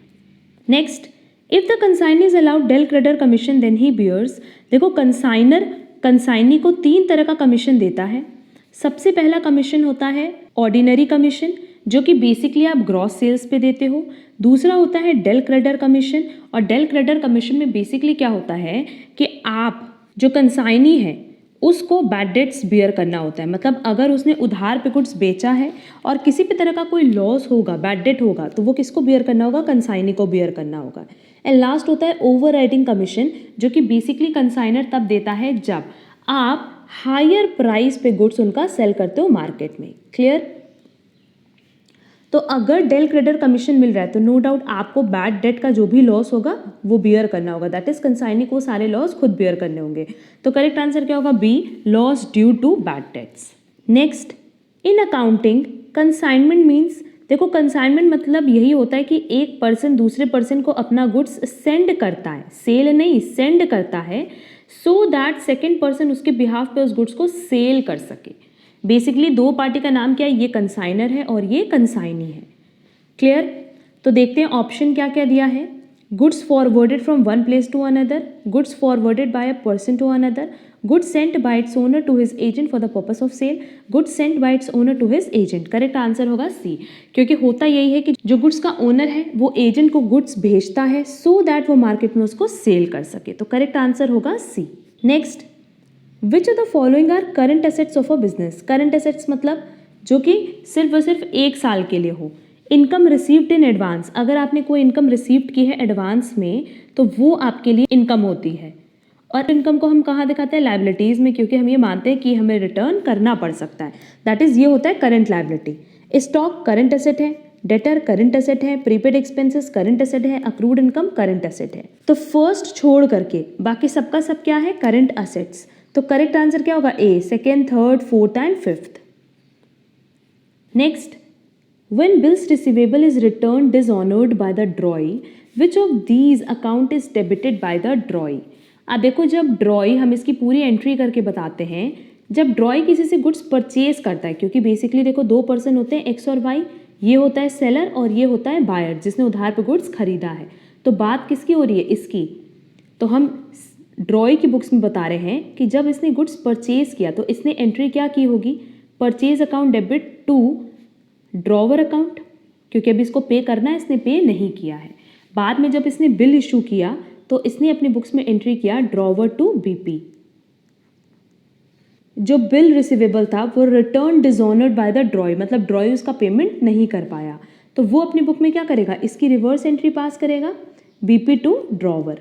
A: Next, if the consignor is allowed del creditor commission then he bears. देखो कंसाइनर कंसाइनी को 3 तरह का कमीशन देता है। सबसे पहला कमीशन होता है ऑर्डिनरी कमीशन जो कि बेसिकली आप ग्रॉस सेल्स पे देते हो। दूसरा होता है डेल क्रेडिटर कमीशन, और डेल क्रेडिटर कमीशन में बेसिकली क्या होता है कि आप जो कंसाइनी है उसको बैड डेट्स बियर करना होता है। मतलब अगर उसने उधार पे गुड्स बेचा है और किसी भी तरह का कोई लॉस होगा, बैड डेट होगा, तो वो किसको बियर करना होगा? कंसाइनी को बियर करना होगा। एंड लास्ट होता है ओवर राइडिंग कमीशन जो कि बेसिकली कंसाइनर तब देता है जब आप हायर प्राइस पे गुड्स उनका सेल करते हो मार्केट में। क्लियर? तो अगर डेल क्रेडिटर कमीशन मिल रहा है तो नो डाउट आपको बैड डेट का जो भी लॉस होगा वो बियर करना होगा, दैट इज कंसाइनी को सारे लॉस खुद बियर करने होंगे। तो करेक्ट आंसर क्या होगा? B, loss due to bad debts. Next, in accounting consignment means देखो कंसाइनमेंट मतलब यही होता है कि एक पर्सन दूसरे पर्सन को अपना गुड्स सेंड करता है, सेल नहीं सेंड करता है, सो दैट सेकेंड पर्सन उसके बिहाफ पे उस गुड्स को सेल कर सके। बेसिकली दो पार्टी का नाम क्या है, ये कंसाइनर है और ये कंसाइनी है। क्लियर? तो देखते हैं ऑप्शन क्या क्या दिया है। Goods forwarded from one place to another, goods forwarded by a person to another, goods sent by its owner to his agent for the purpose of sale, goods sent by its owner to his agent. Correct answer होगा C, क्योंकि होता यही है कि जो goods का owner है वो एजेंट को गुड्स भेजता है सो दैट वो मार्केट में उसको सेल कर सके। तो करेक्ट आंसर होगा C. Next, which of the following are current assets of a business. Current assets मतलब जो कि सिर्फ और सिर्फ एक साल के लिए हो। इनकम रिसीव्ड इन एडवांस, अगर आपने कोई इनकम रिसीव्ड की है एडवांस में तो वो आपके लिए इनकम होती है। और इनकम को हम कहाँ दिखाते हैं, लाइबिलिटीज़ में, क्योंकि हम ये मानते हैं कि हमें रिटर्न करना पड़ सकता है। दैट इज़ ये होता है current liability. Stock current asset है, डेटर करंट एसेट है, प्रीपेड एक्सपेंसेस करंट एसेट है, अक्रूड इनकम करंट एसेट है। तो फर्स्ट छोड़ करके बाकी सबका सब क्या है, करंट एसेट्स। तो करेक्ट आंसर क्या होगा, A, second, third, fourth and fifth. Next, when bills receivable is returned dishonored by the drawee, which of these account is debited by the drawee। अब देखो जब ड्रॉई, हम इसकी पूरी एंट्री करके बताते हैं, जब ड्रॉई किसी से गुड्स परचेज करता है, क्योंकि बेसिकली देखो दो पर्सन होते हैं, एक्स और वाई, ये होता है सेलर और ये होता है बायर जिसने उधार पर गुड्स खरीदा है। तो बात किसकी हो रही है, इसकी। तो हम ड्रॉई की बुक्स में बता रहे हैं कि जब इसने गुड्स परचेज किया तो इसने एंट्री क्या की होगी, purchase account debit to drawer account, क्योंकि अभी इसको पे करना है, इसने पे नहीं किया है। बाद में जब इसने बिल इशू किया तो इसने अपनी बुक्स में एंट्री किया ड्रॉवर टू बीपी। जो बिल रिसीवेबल था वो रिटर्न डिसऑनर्ड बाय द ड्रॉई, मतलब ड्रॉई उसका पेमेंट नहीं कर पाया, तो वो अपनी बुक में क्या करेगा, इसकी रिवर्स एंट्री पास करेगा, BP to drawer.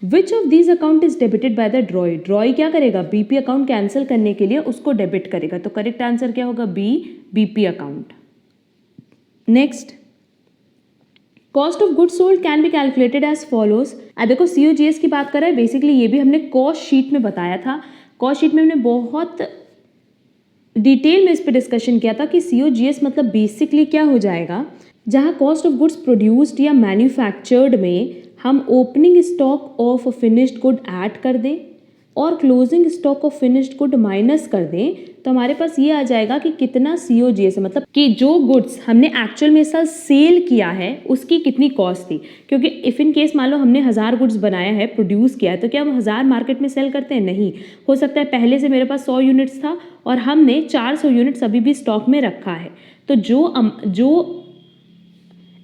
A: Which of these account is debited by the drawee, drawee क्या करेगा, बीपी अकाउंट कैंसिल करने के लिए उसको डेबिट करेगा। तो करेक्ट आंसर क्या होगा, B, BP account. Next, cost of goods sold can be calculated as follows. अब देखो COGS की बात कर रहे हैं, बेसिकली ये भी हमने कॉस्ट शीट में बताया था। कॉस्ट शीट में हमने बहुत डिटेल में इस पर डिस्कशन किया था कि COGS मतलब बेसिकली क्या हो जाएगा, जहाँ कॉस्ट ऑफ गुड्स प्रोड्यूस्ड या मैन्युफैक्चर्ड में हम opening stock of finished good add कर दें और closing stock of finished good minus कर दें, तो हमारे पास ये आ जाएगा कि कितना COGS है, मतलब कि जो गुड्स हमने एक्चुअल में इस साल सेल किया है उसकी कितनी कॉस्ट थी। क्योंकि इफ़ इन केस मान लो हमने 1000 गुड्स बनाया है, प्रोड्यूस किया है, तो क्या हम 1000 मार्केट में सेल करते हैं, नहीं। हो सकता है पहले से मेरे पास 100 यूनिट्स था और हमने 400 यूनिट्स अभी भी स्टॉक में रखा है, तो जो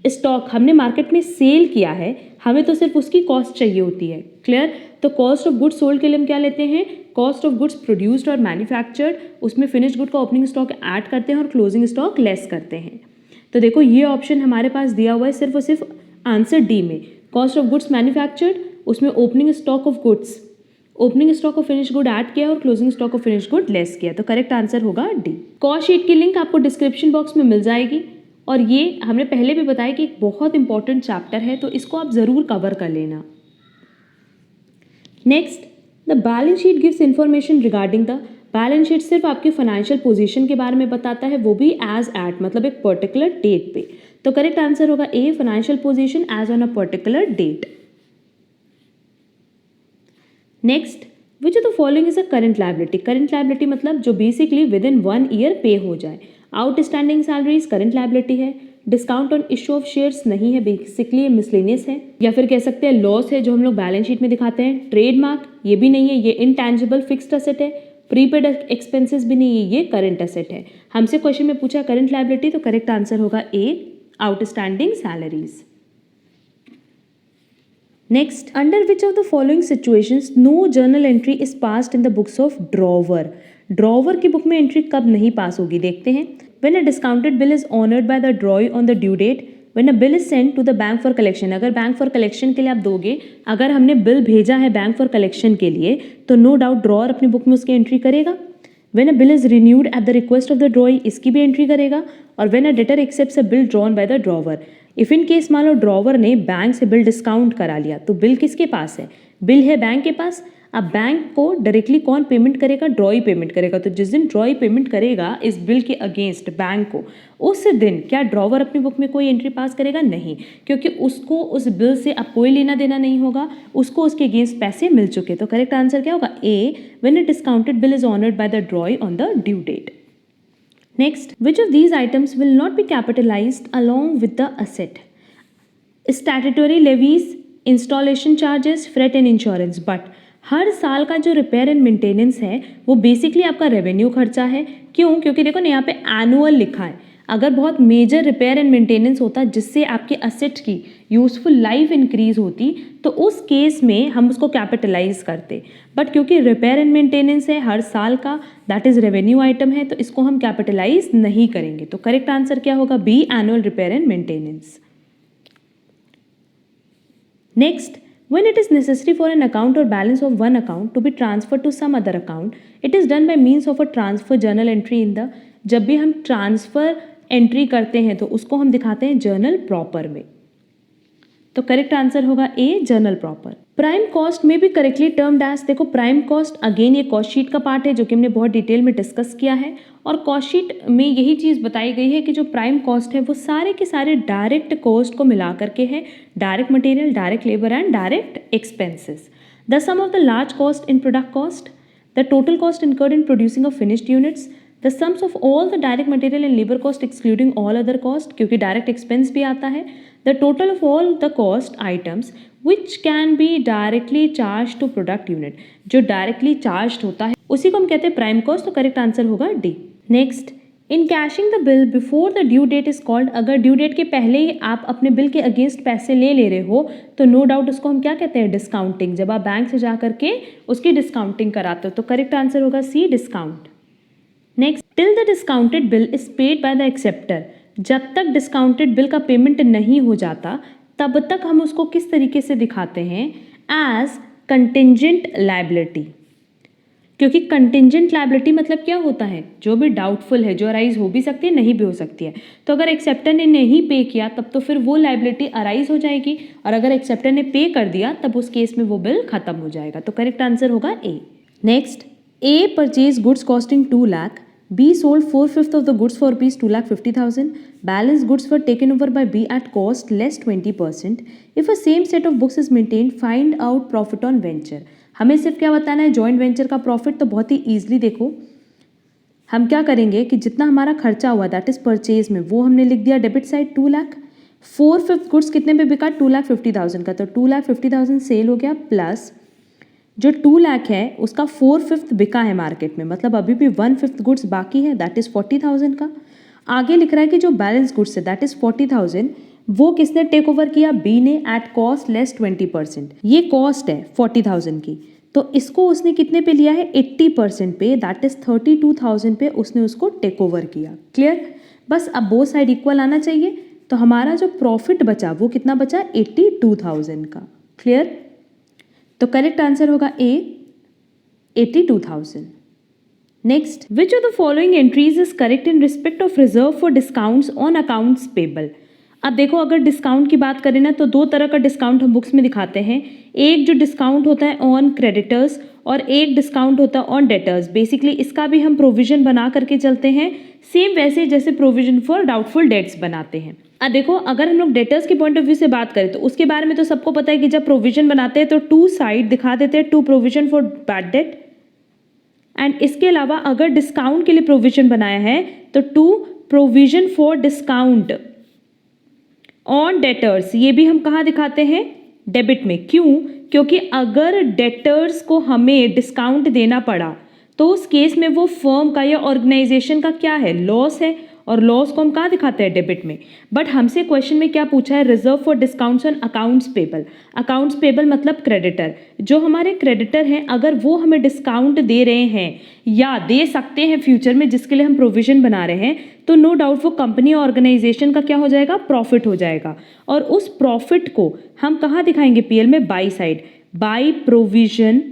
A: स्टॉक हमने मार्केट में सेल किया है हमें तो सिर्फ उसकी कॉस्ट चाहिए होती है। क्लियर? तो कॉस्ट ऑफ गुड्स सोल्ड के लिए हम क्या लेते हैं, कॉस्ट ऑफ गुड्स प्रोड्यूस्ड और मैन्युफैक्चर्ड, उसमें फिनिश्ड गुड का ओपनिंग स्टॉक ऐड करते हैं और क्लोजिंग स्टॉक लेस करते हैं। तो देखो ये ऑप्शन हमारे पास दिया हुआ है सिर्फ और सिर्फ आंसर डी में, कॉस्ट ऑफ गुड्स मैन्युफैक्चर्ड, उसमें opening stock of goods, opening stock of finish good add किया और closing stock of finish good less किया। तो करेक्ट आंसर होगा डी। कॉस्ट शीट की लिंक आपको डिस्क्रिप्शन बॉक्स में मिल जाएगी और ये हमने पहले भी बताया कि एक बहुत इंपॉर्टेंट चैप्टर है, तो इसको आप ज़रूर कवर कर लेना। Next, the balance sheet gives information regarding the, balance sheet सिर्फ आपके फाइनेंशियल पोजीशन के बारे में बताता है, वो भी एज एट, मतलब एक पर्टिकुलर डेट पे। तो करेक्ट आंसर होगा A, financial position as on a particular date. Next, which of the following is a current liability. Current liability मतलब जो बेसिकली विद इन 1 ईयर पे हो जाए। आउटस्टैंडिंग सैलरीज करंट लायबिलिटी है, discount on issue of shares नहीं है, basically ये miscellaneous है, या फिर कह सकते हैं लॉस है जो हम लोग बैलेंस शीट में दिखाते हैं। ट्रेडमार्क ये भी नहीं है, ये इनटैंजिबल फिक्स्ड एसेट है। प्रीपेड एक्सपेंसेस भी नहीं है, ये करंट एसेट है। हमसे क्वेश्चन में पूछा करंट लायबिलिटी, तो करेक्ट आंसर होगा A, outstanding salaries. Next, under which of the following situations no journal entry is passed in the books of drawer. Drawer की बुक में एंट्री कब नहीं पास होगी, देखते हैं। When a discounted bill is honored by the drawee on the due date, when a bill is sent to the bank for collection, अगर bank for collection के लिए आप दोगे, अगर हमने बिल भेजा है बैंक फॉर कलेक्शन के लिए, तो नो डाउट ड्रॉअर अपनी बुक में उसकी एंट्री करेगा। When a bill is renewed at the request of the drawee, इसकी भी एंट्री करेगा। और when a debtor accepts a bill drawn by the drawer, if in case मान लो ड्रॉवर ने बैंक से बिल डिस्काउंट करा लिया, तो बिल किसके पास है, बिल है बैंक के पास। अब बैंक को डायरेक्टली कौन पेमेंट करेगा? ड्रॉ ही पेमेंट करेगा। तो जिस दिन ड्रॉ ही पेमेंट करेगा इस बिल के अगेंस्ट बैंक को, उस दिन क्या ड्रॉवर अपनी बुक में कोई एंट्री पास करेगा? नहीं, क्योंकि उसको उस बिल से अब कोई लेना देना नहीं होगा, उसको उसके अगेंस्ट पैसे मिल चुके। तो करेक्ट आंसर क्या होगा? A, when a discounted bill is honoured by the drawee on the due date. Next, which of these items will not be capitalized along with the asset? Statutory levies, installation charges, freight and insurance. But हर साल का जो repair and maintenance है वो basically आपका revenue खर्चा है। क्यों? क्योंकि देखो ना यहाँ पे एनुअल लिखा है। अगर बहुत मेजर रिपेयर एंड मेंटेनेंस होता जिससे आपके असेट की यूजफुल लाइफ इंक्रीज होती तो उस केस में हम उसको कैपिटलाइज करते, बट क्योंकि रिपेयर एंड मेंटेनेंस है हर साल का, दैट इज रेवेन्यू आइटम है, तो इसको हम कैपिटलाइज नहीं करेंगे। तो करेक्ट आंसर क्या होगा? B, annual repair and maintenance. Next, when it is necessary for an account or balance of one account to be transferred to some other account, it is done by means of a transfer journal entry in the, जब भी हम transfer entry करते हैं तो उसको हम दिखाते हैं जर्नल प्रॉपर में। तो करेक्ट आंसर होगा ए, जर्नल प्रॉपर। प्राइम कॉस्ट में भी करेक्टली टर्म्ड एज, देखो प्राइम कॉस्ट अगेन ये कॉस्ट शीट का पार्ट है जो कि हमने बहुत डिटेल में डिस्कस किया है, और कॉस्ट शीट में यही चीज़ बताई गई है कि जो प्राइम कॉस्ट है वो सारे के सारे डायरेक्ट कॉस्ट को मिला करके है, direct material, direct labour and direct expenses. The sum of the large cost in product cost, the total cost incurred in producing of finished units, the sums of all the direct material and labour cost excluding all other cost, क्योंकि direct expense भी आता है, the total of all the cost items which can be directly charge to product unit, जो directly charge होता है उसी को हम कहते हैं प्राइम कॉस्ट। तो करेक्ट आंसर होगा D. Next, in cashing the bill before the due date is called, अगर ड्यू डेट के पहले ही आप अपने बिल के अगेंस्ट पैसे ले रहे हो तो नो डाउट उसको हम क्या कहते हैं? डिस्काउंटिंग। जब आप बैंक से जा करके उसकी डिस्काउंटिंग कराते हो। तो करेक्ट आंसर होगा C, discount. Next, till the discounted bill is paid by the acceptor, जब तक डिस्काउंटेड बिल का पेमेंट नहीं हो जाता तब तक हम उसको किस तरीके से दिखाते हैं? एज कंटिंजेंट लायबिलिटी, क्योंकि कंटिंजेंट लायबिलिटी मतलब क्या होता है? जो भी डाउटफुल है, जो अराइज हो भी सकती है, नहीं भी हो सकती है। तो अगर एक्सेप्टर ने नहीं पे किया तब तो फिर वो लायबिलिटी अराइज हो जाएगी, और अगर एक्सेप्टर ने पे कर दिया तब उस केस में वो बिल खत्म हो जाएगा। तो करेक्ट आंसर होगा A. Next, A purchase goods costing 2 lakh, B sold 4/5 of the goods for rupees 2,50,000. Balance goods were taken over by B at cost less 20%. If a same set of books is maintained, find out profit on venture. हमें सिर्फ क्या बताना है? Joint venture का profit. तो बहुत ही easily देखो हम क्या करेंगे कि जितना हमारा खर्चा हुआ दैट इज परचेज में वो हमने लिख दिया डेबिट साइड 2 लाख। 4/5 गुड्स कितने पे बिका? 2,50,000 का, तो 2,50,000 सेल हो गया, प्लस जो 2 लाख है उसका 4/5 बिका है मार्केट में, मतलब अभी भी 1/5 गुड्स बाकी है दैट इज 40,000 का। आगे लिख रहा है कि जो बैलेंस गुड्स है दैट इज 40,000 वो किसने टेक ओवर किया? बी ने, एट कॉस्ट लेस 20%। ये कॉस्ट है 40,000 की, तो इसको उसने कितने पे लिया है? 80% पे, दैट इज 32,000 पे उसने उसको टेक ओवर किया। क्लियर? बस अब बोथ साइड इक्वल आना चाहिए, तो हमारा जो प्रॉफिट बचा वो कितना बचा? 82,000 का। क्लियर? तो करेक्ट आंसर होगा ए, 82,000। Next, which of the following entries is correct in respect of reserve for discounts on accounts payable? अब देखो अगर डिस्काउंट की बात करें ना तो 2 तरह का डिस्काउंट हम बुक्स में दिखाते हैं। एक जो डिस्काउंट होता है ऑन क्रेडिटर्स और एक डिस्काउंट होता है ऑन डेटर्स। बेसिकली इसका भी हम प्रोविजन बना करके चलते हैं, सेम वैसे जैसे प्रोविजन फॉर डाउटफुल डेट्स बनाते हैं। अब देखो अगर हम लोग डेटर्स के पॉइंट ऑफ व्यू से बात करें तो उसके बारे में तो सबको पता है कि जब प्रोविजन बनाते हैं तो 2 साइड दिखा देते हैं, 2 provision for bad debt, and इसके अलावा अगर डिस्काउंट के लिए प्रोविजन बनाया है तो 2 provision for discount on debtors. ये भी हम कहाँ दिखाते हैं? डेबिट में। क्यों? क्योंकि अगर डेटर्स को हमें डिस्काउंट देना पड़ा तो उस केस में वो फर्म का या ऑर्गेनाइजेशन का क्या है? लॉस है, और लॉस को हम कहाँ दिखाते हैं? डेबिट में। बट हमसे क्वेश्चन में क्या पूछा है? Reserve for discounts on accounts payable. Accounts payable मतलब क्रेडिटर, जो हमारे क्रेडिटर हैं अगर वो हमें डिस्काउंट दे रहे हैं या दे सकते हैं फ्यूचर में जिसके लिए हम प्रोविजन बना रहे हैं, तो नो डाउट वो कंपनी ऑर्गेनाइजेशन का क्या हो जाएगा? प्रॉफिट हो जाएगा, और उस प्रॉफिट को हम कहाँ दिखाएंगे? पीएल में by side, by provision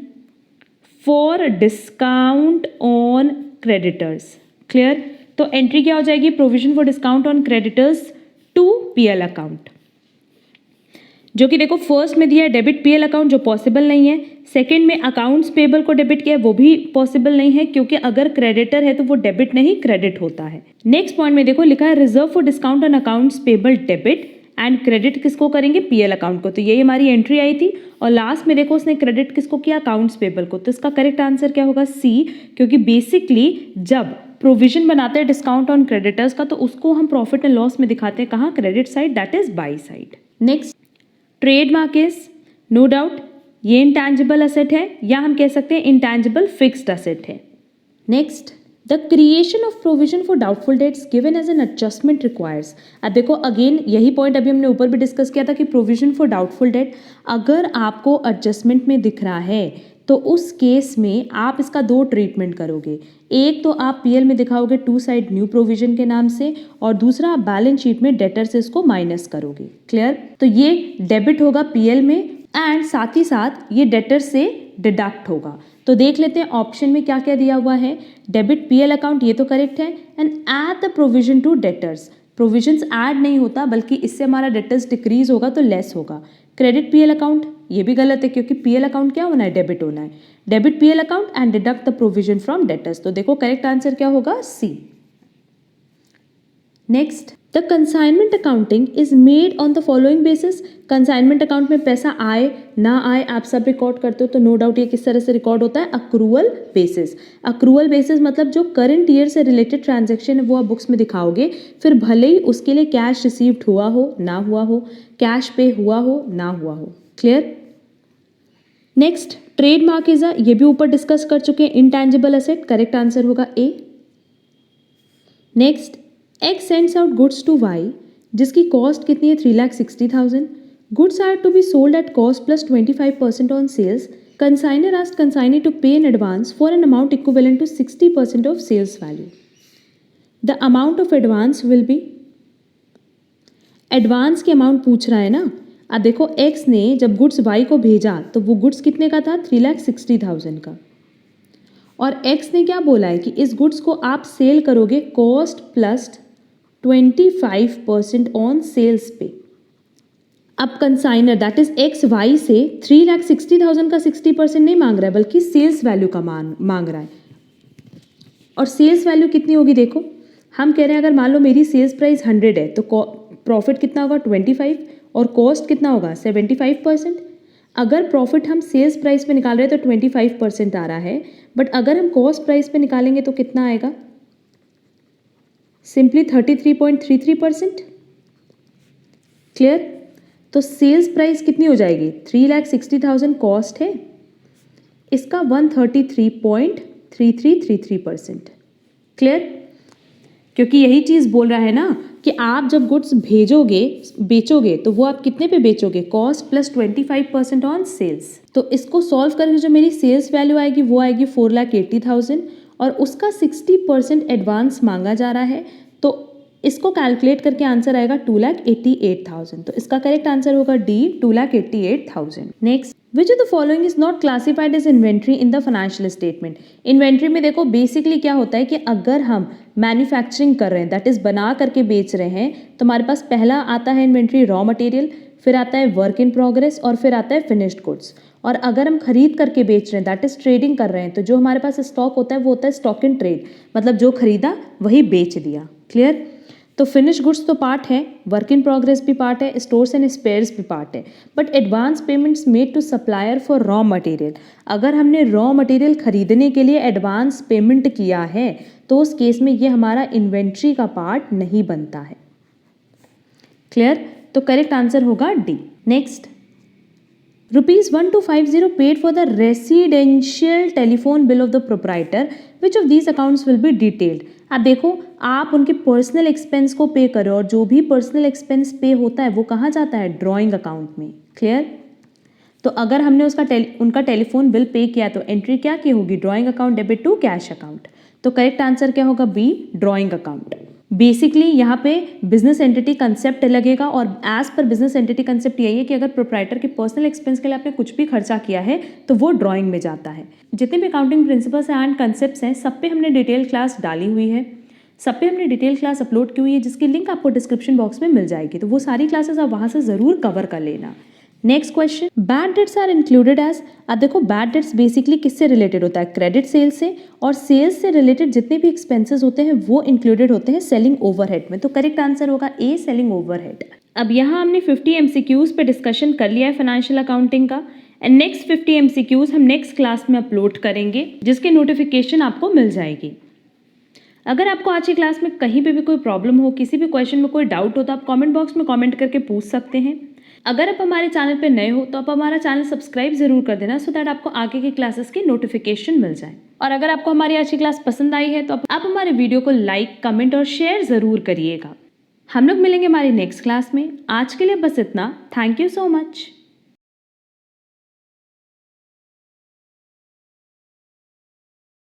A: for discount on creditors. Clear? तो एंट्री क्या हो जाएगी? Provision for discount on creditors to PL account. जो कि देखो फर्स्ट में दिया है डेबिट पीएल अकाउंट, जो पॉसिबल नहीं है। सेकंड में अकाउंट्स पेबल को डेबिट किया है, वो भी पॉसिबल नहीं है, क्योंकि अगर क्रेडिटर है तो वो डेबिट नहीं क्रेडिट होता है। नेक्स्ट पॉइंट में देखो लिखा है reserve for discount on accounts payable debit and credit किसको करेंगे, पीएल अकाउंट को। तो यही हमारी एंट्री आई थी। और लास्ट में देखो उसने क्रेडिट किसको किया, अकाउंट्स पेबल को। तो इसका करेक्ट आंसर क्या होगा, सी, क्योंकि बेसिकली जब प्रोविजन बनाते हैं डिस्काउंट ऑन क्रेडिटर्स का तो उसको हम प्रॉफिट एंड लॉस में दिखाते हैं, कहाँ, credit side, that is by side. Next, trademark is no doubt ये इंटैंजिबल असेट है, या हम कह सकते हैं इंटैंजिबल फिक्स्ड असेट है। Next, the creation of provision for doubtful debts given as an adjustment requires. अब देखो अगेन यही पॉइंट अभी हमने ऊपर भी डिस्कस किया था कि प्रोविजन फॉर डाउटफुल डेट अगर आपको एडजस्टमेंट में दिख रहा है तो उस केस में आप इसका दो ट्रीटमेंट करोगे। एक तो आप पीएल में दिखाओगे टू साइड न्यू प्रोविजन के नाम से, और दूसरा आप बैलेंस शीट में डेटर से इसको माइनस करोगे। क्लियर? तो ये डेबिट होगा पीएल में एंड साथ ही साथ ये डेटर से डिडक्ट होगा। तो देख लेते हैं ऑप्शन में क्या क्या दिया हुआ है। डेबिट पीएल अकाउंट, ये तो करेक्ट है। And add the provision to debtors, provisions add नहीं होता बल्कि इससे हमारा डेटर्स डिक्रीज होगा तो लेस होगा। क्रेडिट पीएल अकाउंट, ये भी गलत है क्योंकि पीएल अकाउंट क्या होना है, डेबिट होना है। Debit PL account and deduct the provision from debtors. तो देखो करेक्ट आंसर क्या होगा, C. Next, the consignment accounting is made on the following basis. Consignment account में पैसा आए ना आए आप सब रिकॉर्ड करते हो, तो नो डाउट ये किस तरह से रिकॉर्ड होता है, अक्रूवल बेसिस। अक्रूवल बेसिस मतलब जो करंट ईयर से रिलेटेड ट्रांजैक्शन है वो आप बुक्स में दिखाओगे, फिर भले ही उसके लिए कैश रिसीव्ड हुआ हो ना हुआ हो, कैश पे हुआ हो ना हुआ हो। क्लियर? नेक्स्ट, ट्रेडमार्क इज ये भी ऊपर डिस्कस कर चुके हैं, इंटैंजिबल असेट, करेक्ट आंसर होगा A. Next, X sends out goods to Y जिसकी कॉस्ट कितनी है, 3,60,000। Goods are to be sold at cost plus 25% on sales. Consignor asked consignee to pay in advance for an amount equivalent to 60% of sales value. The amount of advance will be, advance की amount पूछ रहा है ना। अब देखो X ने जब goods Y को भेजा तो वो गुड्स कितने का था, 3,60,000 का। और X ने क्या बोला है कि इस गुड्स को आप सेल करोगे कॉस्ट प्लस 25% ऑन सेल्स पे। अब consignor that is X Y से 3,60,000 का 60% नहीं मांग रहा है बल्कि सेल्स वैल्यू का मांग रहा है। और सेल्स वैल्यू कितनी होगी, देखो हम कह रहे हैं अगर मान लो मेरी सेल्स प्राइस 100 है तो प्रॉफिट कितना होगा, 25, और कॉस्ट कितना होगा, 75%। अगर प्रॉफिट हम सेल्स प्राइस पे निकाल रहे हैं तो 25% आ रहा है, बट अगर हम कॉस्ट प्राइस पे निकालेंगे तो कितना आएगा, सिंपली 33.33%। क्लियर? तो सेल्स प्राइस कितनी हो जाएगी, 3,60,000 कॉस्ट है, इसका 133.3333%। क्लियर? क्योंकि यही चीज़ बोल रहा है ना कि आप जब गुड्स भेजोगे बेचोगे तो वो आप कितने पे बेचोगे, कॉस्ट प्लस 25% ऑन सेल्स। तो इसको सॉल्व करके जो मेरी सेल्स वैल्यू आएगी वो आएगी 4,80,000 और उसका 60% एडवांस मांगा जा रहा है, तो इसको कैलकुलेट करके आंसर आएगा 2,88,000। तो इसका करेक्ट आंसर होगा D, 2,88,000। Next, which of the following is not classified as inventory in the financial statement. Inventory में देखो बेसिकली क्या होता है कि अगर हम मैन्युफैक्चरिंग कर रहे हैं दैट इज बना करके बेच रहे हैं तो हमारे पास पहला आता है इन्वेंट्री रॉ मटेरियल, फिर आता है वर्क इन प्रोग्रेस और फिर आता है फिनिश्ड गुड्स। और अगर हम खरीद करके बेच रहे हैं दैट इज ट्रेडिंग कर रहे हैं तो जो हमारे पास स्टॉक होता है वो होता है स्टॉक इन ट्रेड, मतलब जो खरीदा वही बेच दिया। क्लियर? तो फिनिश गुड्स तो पार्ट है, वर्क इन प्रोग्रेस भी पार्ट है, स्टोर्स एंड स्पेयर्स भी पार्ट है, but advance payments made to supplier for raw material, अगर हमने रॉ मटेरियल खरीदने के लिए एडवांस पेमेंट किया है तो उस केस में ये हमारा इन्वेंट्री का पार्ट नहीं बनता है। क्लियर? तो करेक्ट आंसर होगा D. Next, ₹1250 paid for the residential telephone bill of the proprietor, which of these accounts will be detailed. अब देखो आप उनके पर्सनल एक्सपेंस को पे करो और जो भी पर्सनल एक्सपेंस पे होता है वो कहाँ जाता है, ड्राइंग अकाउंट में। क्लियर? तो अगर हमने उनका टेलीफोन बिल पे किया तो एंट्री क्या की होगी, drawing account debit to cash account. तो करेक्ट आंसर क्या होगा, बी, ड्राइंग अकाउंट। बेसिकली यहाँ पे बिजनेस एंटिटी कंसेप्ट लगेगा और as per business entity concept यही है कि अगर प्रोप्राइटर के पर्सनल एक्सपेंस के लिए आपने कुछ भी खर्चा किया है तो वो ड्राइंग में जाता है। जितने भी अकाउंटिंग प्रिंसिपल्स एंड कंसेप्ट्स हैं सब पे हमने डिटेल क्लास डाली हुई है, सब पे हमने डिटेल क्लास अपलोड की हुई है जिसकी लिंक आपको डिस्क्रिप्शन बॉक्स में मिल जाएगी, तो वो सारी क्लासेस आप वहाँ से ज़रूर कवर कर लेना। Next question, bad debts are included as. अब देखो बैड डेट्स बेसिकली किससे रिलेटेड होता है, क्रेडिट सेल से, और सेल्स से रिलेटेड जितने भी एक्सपेंसेस होते हैं वो इंक्लूडेड होते हैं सेलिंग ओवरहेड में। तो करेक्ट आंसर होगा ए, सेलिंग ओवरहेड। अब यहाँ हमने 50 एमसीक्यूज पे डिस्कशन कर लिया है फाइनेंशियल अकाउंटिंग का, एंड नेक्स्ट 50 एमसीक्यूज हम नेक्स्ट क्लास में अपलोड करेंगे जिसकी नोटिफिकेशन आपको मिल जाएगी। अगर आपको आज की क्लास में कहीं पे भी कोई प्रॉब्लम हो, किसी भी क्वेश्चन में कोई डाउट हो, तो आप कमेंट बॉक्स में कमेंट करके पूछ सकते हैं। अगर आप हमारे चैनल पे नए हो तो आप हमारा चैनल सब्सक्राइब जरूर कर देना, सो दैट आपको आगे की क्लासेस की नोटिफिकेशन मिल जाए। और अगर आपको हमारी आज की क्लास पसंद आई है तो आप हमारे वीडियो को लाइक, कमेंट और शेयर जरूर करिएगा। हम लोग मिलेंगे हमारी नेक्स्ट क्लास में। आज के लिए बस इतना। Thank you so much.